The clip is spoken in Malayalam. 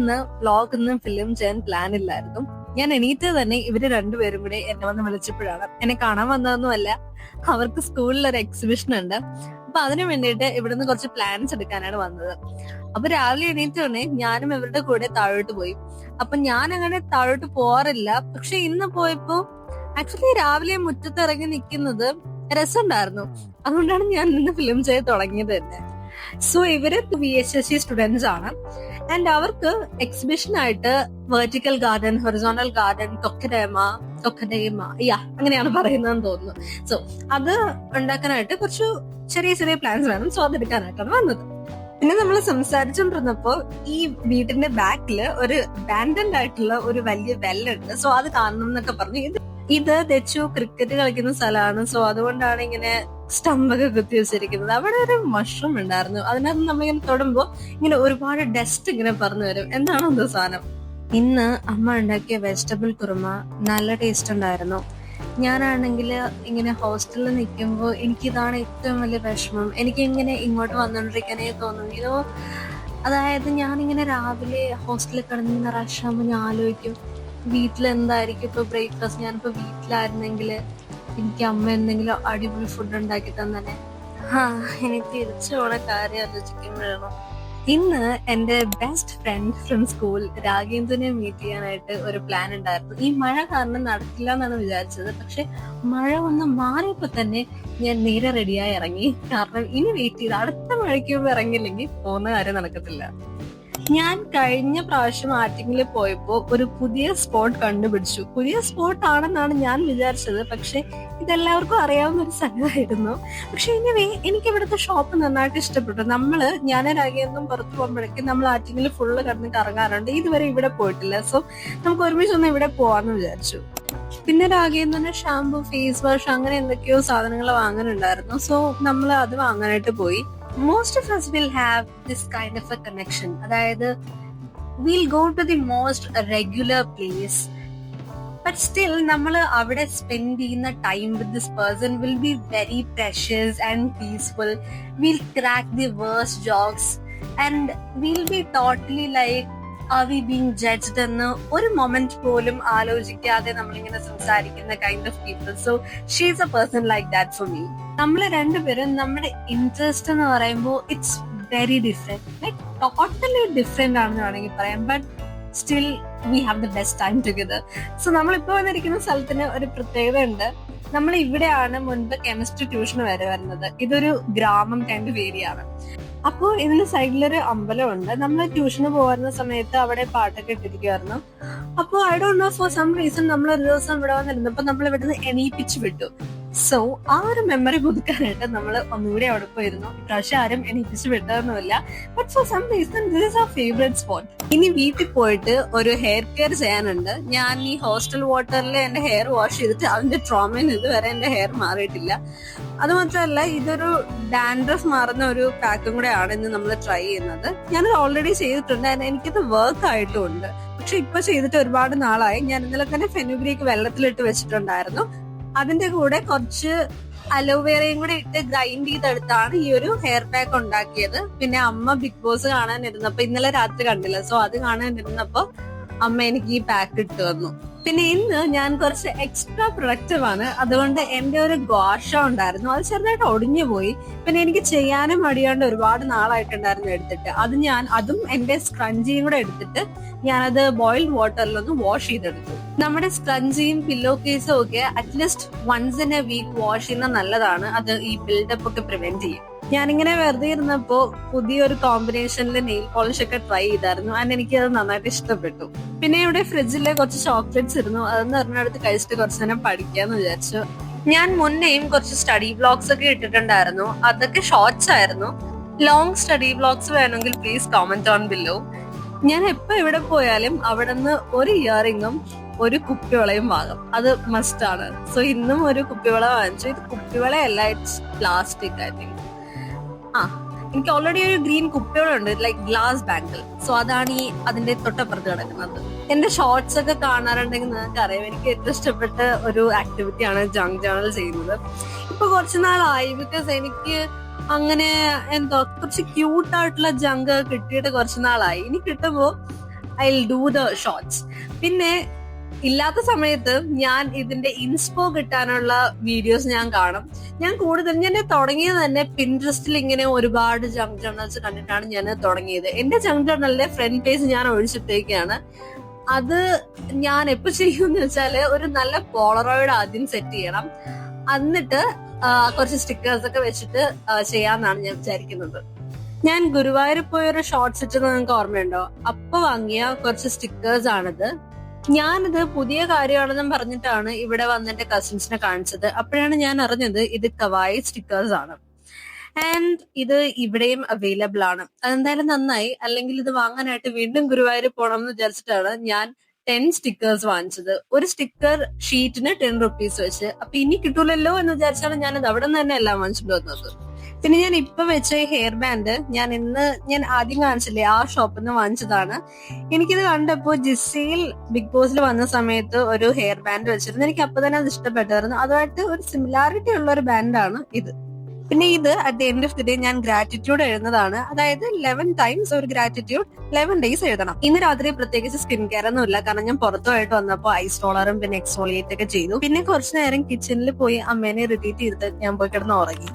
ഇന്ന് വ്ലോഗ് ഫിലിം ചെയ്യാൻ പ്ലാൻ ഇല്ലായിരുന്നു. ഞാൻ എണീറ്റ് തന്നെ ഇവര് രണ്ടുപേരും കൂടെ എന്നെ വന്ന് വിളിച്ചപ്പോഴാണ്. എന്നെ കാണാൻ വന്നതൊന്നുമല്ല, അവർക്ക് സ്കൂളിൽ ഒരു എക്സിബിഷൻ ഉണ്ട്. അപ്പൊ അതിനു വേണ്ടിയിട്ട് ഇവിടുന്ന് കുറച്ച് പ്ലാൻസ് എടുക്കാനാണ് വന്നത്. അപ്പൊ രാവിലെ എണീറ്റ് തന്നെ ഞാനും ഇവരുടെ കൂടെ താഴോട്ട് പോയി. അപ്പൊ ഞാൻ അങ്ങനെ താഴോട്ട് പോവാറില്ല, പക്ഷെ ഇന്ന് പോയപ്പോ ആക്ച്വലി രാവിലെ മുറ്റത്ത് ഇറങ്ങി നിൽക്കുന്നത് രസമുണ്ടായിരുന്നു. അതുകൊണ്ടാണ് ഞാൻ ഇന്ന് ഫിലിം ചെയ്ത് തുടങ്ങിയത് തന്നെ. സോ ഇവര് VHSC സ്റ്റുഡൻസ് ആണ്. ആൻഡ് അവർക്ക് എക്സിബിഷൻ ആയിട്ട് വെർട്ടിക്കൽ ഗാർഡൻ, ഹൊറിസോണ്ടൽ ഗാർഡൻ, ടൊക്കഡേമ അങ്ങനെയാണ് പറയുന്നതെന്ന് തോന്നുന്നു. സോ അത് ഉണ്ടാക്കാനായിട്ട് കുറച്ച് ചെറിയ ചെറിയ പ്ലാൻസ് വേണം. സോ അതെടുക്കാനായിട്ടാണ് വന്നത്. പിന്നെ നമ്മൾ സംസാരിച്ചോണ്ടിരുന്നപ്പോ ഈ വീടിന്റെ ബാക്കില് ഒരു അബാൻഡൻഡ് ആയിട്ടുള്ള ഒരു വലിയ വെല്ലുണ്ട്. സോ അത് കാണണം എന്നൊക്കെ പറഞ്ഞു. ഇത് ദച്ചു ക്രിക്കറ്റ് കളിക്കുന്ന സ്ഥലമാണ്. സോ അതുകൊണ്ടാണ് ഇങ്ങനെ സ്റ്റമ്പൊക്കെ കുത്തി വെച്ചിരിക്കുന്നത്. അവിടെ ഒരു മഷ്റൂം ഉണ്ടായിരുന്നു. അതിനകത്ത് നമ്മളിങ്ങനെ തൊടുമ്പോ ഇങ്ങനെ ഒരുപാട് ഡസ്റ്റ് ഇങ്ങനെ പറഞ്ഞു വരും. എന്താണോ എന്തോ സാധനം. ഇന്ന് അമ്മ ഉണ്ടാക്കിയ വെജിറ്റബിൾ കുറുമ നല്ല ടേസ്റ്റ് ഉണ്ടായിരുന്നു. ഞാനാണെങ്കിൽ ഇങ്ങനെ ഹോസ്റ്റലിൽ നിൽക്കുമ്പോൾ എനിക്കിതാണ് ഏറ്റവും വലിയ വിഷമം. എനിക്ക് ഇങ്ങനെ ഇങ്ങോട്ട് വന്നുകൊണ്ടിരിക്കാനേ തോന്നുന്നു. അതായത് ഞാനിങ്ങനെ രാവിലെ ഹോസ്റ്റലിൽ കിടന്നിരുന്ന റഷാകുമ്പോൾ ഞാൻ ആലോചിക്കും, വീട്ടിലെന്തായിരിക്കും ഇപ്പൊ ബ്രേക്ക്ഫാസ്റ്റ്. ഞാനിപ്പോ വീട്ടിലായിരുന്നെങ്കിൽ എനിക്ക് അമ്മ എന്തെങ്കിലും അടിപൊളി ഫുഡ് ഉണ്ടാക്കി തന്നെ. എനിക്ക് തിരിച്ചു പോണ കാര്യം ആലോചിക്കുമ്പോഴാണോ. ഇന്ന് എന്റെ ബെസ്റ്റ് ഫ്രണ്ട് ഫ്രം സ്കൂൾ രാഗേന്ദ്രനെ മീറ്റ് ചെയ്യാനായിട്ട് ഒരു പ്ലാൻ ഉണ്ടായിരുന്നു. ഈ മഴ കാരണം നടക്കില്ല എന്നാണ് വിചാരിച്ചത്. പക്ഷെ മഴ ഒന്ന് മാറിയപ്പോ തന്നെ ഞാൻ നേരെ റെഡിയായി ഇറങ്ങി. കാരണം ഇനി വെയിറ്റ് ചെയ്ത് അടുത്ത മഴയ്ക്ക് മുമ്പ് ഇറങ്ങിയില്ലെങ്കിൽ പോകുന്ന കാര്യം നടക്കത്തില്ല. ഞാൻ കഴിഞ്ഞ പ്രാവശ്യം ആറ്റിങ്ങിൽ പോയപ്പോ ഒരു പുതിയ സ്പോട്ട് കണ്ടുപിടിച്ചു. പുതിയ സ്പോട്ട് ആണെന്നാണ് ഞാൻ വിചാരിച്ചത്. പക്ഷെ ഇതെല്ലാവർക്കും അറിയാവുന്ന ഒരു സ്ഥലമായിരുന്നു. പക്ഷെ എനിക്ക് ഇവിടുത്തെ ഷോപ്പ് നന്നായിട്ട് ഇഷ്ടപ്പെട്ടു. ഞാൻ രാഗേന്ദ്രനും പുറത്തു പോകുമ്പോഴേക്കും നമ്മൾ ആറ്റിങ്ങിൽ ഫുള്ള് കിടന്ന് കറങ്ങാറുണ്ട്. ഇതുവരെ ഇവിടെ പോയിട്ടില്ല. സോ നമുക്ക് ഒരുമിച്ചൊന്ന് ഇവിടെ പോവാന്ന് വിചാരിച്ചു. പിന്നെ രാഗേന്ദ്രന് ഷാമ്പു, ഫേസ് വാഷ് അങ്ങനെ എന്തൊക്കെയോ സാധനങ്ങൾ വാങ്ങാനുണ്ടായിരുന്നു. സോ നമ്മൾ അത് വാങ്ങാനായിട്ട് പോയി. Most of us will have this kind of a connection. അതായത് we'll go to the most regular place, but still നമ്മൾ അവിടെ സ്പെൻഡ് ചെയ്യുന്ന time with this person will be very precious and peaceful. We'll crack the worst jokes and we'll be totally like, are we being judged എന്ന് ഒരു മൊമെന്റ് പോലും ആലോചിക്കാതെ നമ്മളിങ്ങനെ സംസാരിക്കുന്ന kind of people. So she is A person like that for me. നമ്മൾ രണ്ടുപേരും നമ്മുടെ ഇൻട്രസ്റ്റ് എന്ന് പറയുമ്പോൾ it's very different, like totally different ആണെന്ന് വേണമെങ്കിൽ പറയാം. But still we have the best time together. So നമ്മളിപ്പോ വന്നിരിക്കുന്ന സ്ഥലത്തിന് ഒരു പ്രത്യേകത ഉണ്ട്. നമ്മൾ ഇവിടെയാണ് മുൻപ് കെമിസ്ട്രി ട്യൂഷന് വരുന്നത്. ഇതൊരു ഗ്രാമം കൈൻഡ് ഓഫ് ഏരിയ ആണ്. അപ്പോ ഇതിന് സൈഡിലൊരു അമ്പലമുണ്ട്. നമ്മൾ ട്യൂഷന് പോകുന്ന സമയത്ത് അവിടെ പാട്ടൊക്കെ ഇട്ടിരിക്കുമായിരുന്നു. അപ്പോ I don't know, for some reason നമ്മൾ ഒരു ദിവസം ഇവിടെ വന്നിരുന്നപ്പോ നമ്മൾ ഇവിടുന്ന് എണീപ്പിച്ചു വിട്ടു. സോ ആ ഒരു മെമ്മറി പുതുക്കാനായിട്ട് നമ്മൾ ഒന്നുകൂടി അവിടെ പോയിരുന്നു. ഇപ്രാവശ്യം ആരും എണീപ്പിച്ചു വിട്ടതൊന്നുമില്ല. But for some reason this is our favourite spot. ഇനി വീട്ടിൽ പോയിട്ട് ഒരു ഹെയർ കെയർ ചെയ്യാനുണ്ട്. ഞാൻ ഈ ഹോസ്റ്റൽ വാട്ടറിൽ എന്റെ ഹെയർ വാഷ് ചെയ്തിട്ട് അതിന്റെ ട്രോമയിൽ ഇതുവരെ എന്റെ ഹെയർ മാറിയിട്ടില്ല. അത് മാത്രമല്ല, ഇതൊരു ഡാൻഡ്രഫ് മാറുന്ന ഒരു പാക്കും കൂടെ ആണ് ഇന്ന് നമ്മൾ ട്രൈ ചെയ്യുന്നത്. ഞാനത് ഓൾറെഡി ചെയ്തിട്ടുണ്ട്. എനിക്കിത് വർക്ക് ആയിട്ടുമുണ്ട്. പക്ഷെ ഇപ്പൊ ചെയ്തിട്ട് ഒരുപാട് നാളായി. ഞാൻ ഇന്നലെ തന്നെ ഫെനുഗ്രീക്ക് വെള്ളത്തിലിട്ട് വെച്ചിട്ടുണ്ടായിരുന്നു. അതിന്റെ കൂടെ കുറച്ച് അലോവേറയും കൂടെ ഇട്ട് ഗ്രൈൻഡ് ചെയ്തെടുത്താണ് ഈ ഒരു ഹെയർ പാക്ക് ഉണ്ടാക്കിയത്. പിന്നെ അമ്മ ബിഗ് ബോസ് കാണാനിരുന്നപ്പോ, ഇന്നലെ രാത്രി കണ്ടില്ല, സോ അത് കാണാനിരുന്നപ്പോ അമ്മ എനിക്ക് ഈ പാക്ക് ഇട്ട് തന്നു. പിന്നെ ഇന്ന് ഞാൻ കുറച്ച് എക്സ്ട്രാ പ്രൊഡക്റ്റീവ് ആണ്. അതുകൊണ്ട് എന്റെ ഒരു ഗോഷ ഉണ്ടായിരുന്നു, അത് ചെറുതായിട്ട് ഒടിഞ്ഞു പോയി. പിന്നെ എനിക്ക് ചെയ്യാനും മടിയാണ്ട് ഒരുപാട് നാളായിട്ടുണ്ടായിരുന്നു എടുത്തിട്ട്. അതും എന്റെ സ്ക്രഞ്ചിയും കൂടെ എടുത്തിട്ട് ഞാനത് ബോയിൽഡ് വാട്ടറിലൊന്ന് വാഷ് ചെയ്തെടുത്തു. നമ്മുടെ സ്ക്രഞ്ചിയും പില്ലോ കേസും ഒക്കെ at least once in a week wash ചെയ്യുന്നത് നല്ലതാണ്. അത് ഈ ബിൽഡപ്പ് ഒക്കെ പ്രിവെന്റ് ചെയ്യും. ഞാനിങ്ങനെ വെറുതെ ഇരുന്നപ്പോ പുതിയൊരു കോമ്പിനേഷനിൽ നെയിൽ പോളിഷ് ഒക്കെ ട്രൈ ചെയ്തായിരുന്നു. ആൻഡ് എനിക്ക് അത് നന്നായിട്ട് ഇഷ്ടപ്പെട്ടു. പിന്നെ ഇവിടെ ഫ്രിഡ്ജിലെ കുറച്ച് ചോക്ലേറ്റ്സ് ഇരുന്നു. അതെന്ന് പറഞ്ഞെടുത്ത് കഴിച്ചിട്ട് കുറച്ച് നേരം പഠിക്കാന്ന് വിചാരിച്ചു. ഞാൻ മുന്നേയും കുറച്ച് സ്റ്റഡി വ്ലോഗ്സ് ഒക്കെ ഇട്ടിട്ടുണ്ടായിരുന്നു. അതൊക്കെ ഷോർട്സ് ആയിരുന്നു. ലോങ് സ്റ്റഡി വ്ലോഗ്സ് വേണമെങ്കിൽ പ്ലീസ് കമന്റ് ഓൺ ബിലോ. ഞാൻ എപ്പോ ഇവിടെ പോയാലും അവിടെ നിന്ന് ഒരു ഇയറിങ്ങും ഒരു കുപ്പിവളയും വാങ്ങും. അത് മസ്റ്റ് ആണ്. സോ ഇന്നും ഒരു കുപ്പിവള വാങ്ങിച്ചു. ഇത് കുപ്പിവളയല്ല, ഇറ്റ്സ് പ്ലാസ്റ്റിക് ഐ തിങ്ക്. എനിക്ക് ഓൾറെഡി ഒരു ഗ്രീൻ കുപ്പികളുണ്ട്, ലൈക് ഗ്ലാസ് ബാങ്കിൾ. സോ അതാണ് ഈ അതിന്റെ തൊട്ടപ്പുറത്ത് കിടക്കുന്നത്. എന്റെ ഷോർട്സ് ഒക്കെ കാണാറുണ്ടെങ്കിൽ നിങ്ങൾക്ക് അറിയാം, എനിക്ക് ഏറ്റവും ഇഷ്ടപ്പെട്ട ഒരു ആക്ടിവിറ്റിയാണ് ജങ്ക് ജേർണൽ ചെയ്യുന്നത്. ഇപ്പൊ കുറച്ചു നാളായി. ബിക്കോസ് എനിക്ക് അങ്ങനെ കുറച്ച് ക്യൂട്ടായിട്ടുള്ള ജങ്ക് കിട്ടിയിട്ട് കുറച്ചു നാളായി. ഇനി കിട്ടുമ്പോ I will do the shorts. പിന്നെ ഇല്ലാത്ത സമയത്ത് ഞാൻ ഇതിന്റെ ഇൻസ്പോ കിട്ടാനുള്ള വീഡിയോസ് ഞാൻ കാണും. ഞാൻ തുടങ്ങിയത് തന്നെ പിൻട്രസ്റ്റിൽ ഇങ്ങനെ ഒരുപാട് ജങ്ക് ജേർണൽസ് കണ്ടിട്ടാണ് ഞാൻ തുടങ്ങിയത്. എന്റെ ജങ്ക് ജേർണലിന്റെ ഫ്രണ്ട് പേജ് ഞാൻ ഒഴിച്ചിട്ടേക്കാണ്. അത് ഞാൻ എപ്പോ ചെയ്യുമെന്ന് വെച്ചാല് ഒരു നല്ല പോളറോയിഡ് ആദ്യം സെറ്റ് ചെയ്യണം, എന്നിട്ട് കുറച്ച് സ്റ്റിക്കേഴ്സ് ഒക്കെ വെച്ചിട്ട് ചെയ്യാന്നാണ് ഞാൻ വിചാരിക്കുന്നത്. ഞാൻ ഗുരുവായൂർ പോയൊരു ഷോർട്സ് ഇട്ട് നിങ്ങൾക്ക് ഓർമ്മയുണ്ടോ? അപ്പൊ വാങ്ങിയ കുറച്ച് സ്റ്റിക്കേഴ്സ് ആണിത്. ഞാനിത് പുതിയ കാര്യമാണെന്നും പറഞ്ഞിട്ടാണ് ഇവിടെ വന്ന് എന്റെ കസിൻസിനെ കാണിച്ചത്. അപ്പോഴാണ് ഞാൻ അറിഞ്ഞത് ഇത് കവായി സ്റ്റിക്കേഴ്സ് ആണ്. ആൻഡ് ഇത് ഇവിടെയും അവൈലബിൾ ആണ്. അതെന്തായാലും നന്നായി, അല്ലെങ്കിൽ ഇത് വാങ്ങാനായിട്ട് വീണ്ടും ഗുരുവായൂർ പോകണം എന്ന് വിചാരിച്ചിട്ടാണ് ഞാൻ 10 സ്റ്റിക്കേഴ്സ് വാങ്ങിച്ചത്. ഒരു സ്റ്റിക്കർ ഷീറ്റിന് 10 റുപ്പീസ് വെച്ച്. അപ്പൊ ഇനി കിട്ടൂലല്ലോ എന്ന് വിചാരിച്ചാണ് ഞാനത് അവിടെ നിന്ന് തന്നെ എല്ലാം വാങ്ങിച്ചിട്ട് വന്നത്. പിന്നെ ഞാൻ ഇപ്പൊ വെച്ച ഹെയർ ബാൻഡ് ഞാൻ ആദ്യം കാണിച്ചില്ലേ, ആ ഷോപ്പിൽ നിന്ന് വാങ്ങിച്ചതാണ്. എനിക്കിത് കണ്ടപ്പോ ജിസയിൽ ബിഗ് ബോസിൽ വന്ന സമയത്ത് ഒരു ഹെയർ ബാൻഡ് വെച്ചിരുന്നു. എനിക്ക് അപ്പൊ തന്നെ അത് ഇഷ്ടപ്പെട്ടായിരുന്നു. അതുമായിട്ട് ഒരു സിമിലാരിറ്റി ഉള്ള ഒരു ബാൻഡാണ് ഇത്. പിന്നെ ഇത് at the end of the day ഞാൻ ഗ്രാറ്റിറ്റ്യൂഡ് എഴുതുന്നതാണ്. അതായത് 11 ടൈംസ് ഒരു ഗ്രാറ്റിറ്റ്യൂഡ് 11 ഡേയ്സ് എഴുതണം. ഇന്ന് രാത്രി പ്രത്യേകിച്ച് സ്കിൻ കെയർ ഒന്നും ഇല്ല, കാരണം ഞാൻ പുറത്തുമായിട്ട് വന്നപ്പോൾ ഐസ് റോളറും പിന്നെ എക്സ്ഫോളിയേറ്റ് ഒക്കെ ചെയ്തു. പിന്നെ കുറച്ചു നേരം കിച്ചണിൽ പോയി അമ്മേനെ റിപ്പീറ്റ് ചെയ്തിട്ട് ഞാൻ പോയി കിടന്ന് ഉറങ്ങി.